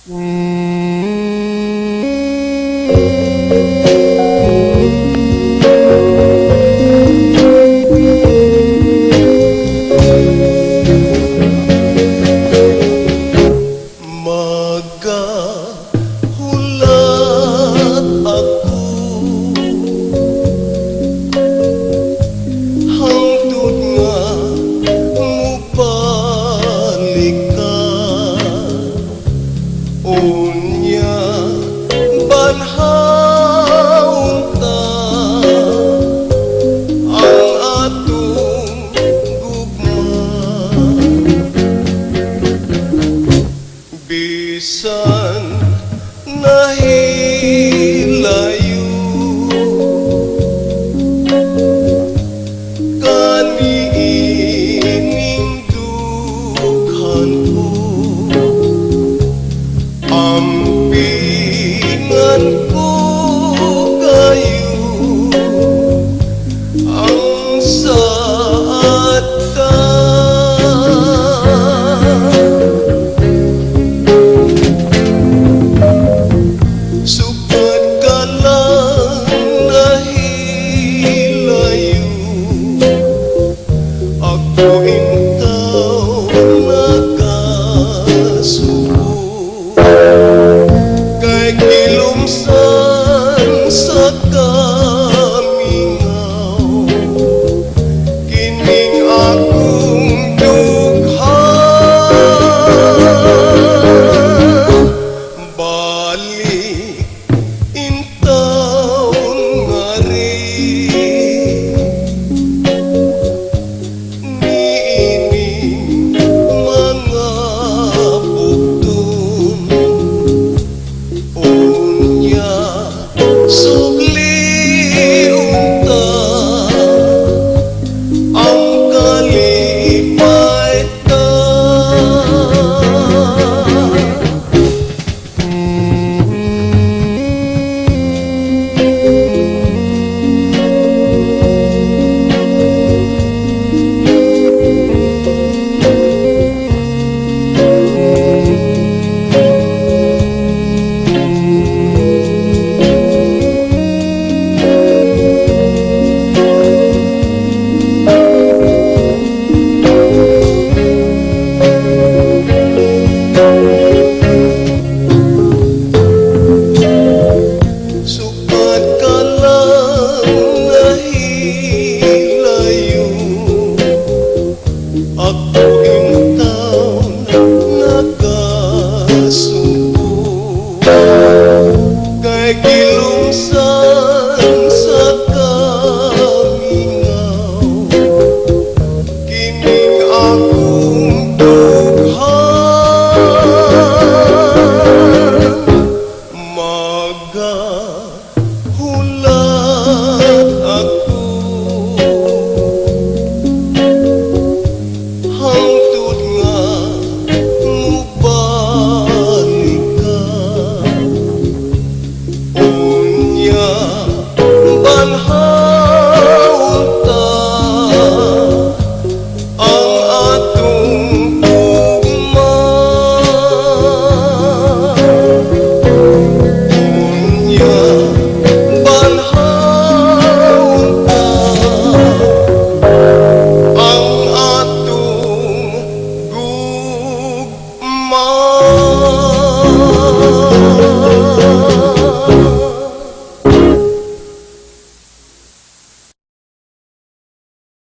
Magahulat ako hangtod nga mubalik ka, unya banhaon ta ang atong gugma. Bisan nahilayo kaniining dughan ko, ampingan ko kayo ang saat ta. Supad ka lang nahilayo, ako intaw nagasuko, kay kilumsan sa kamingaw, kining akong dughan. Balik intaon nga rin niining mga bugtong, unya sugli unta ang kalipay ta. Supad ka lang nahilayo, ako intaw nagasuko,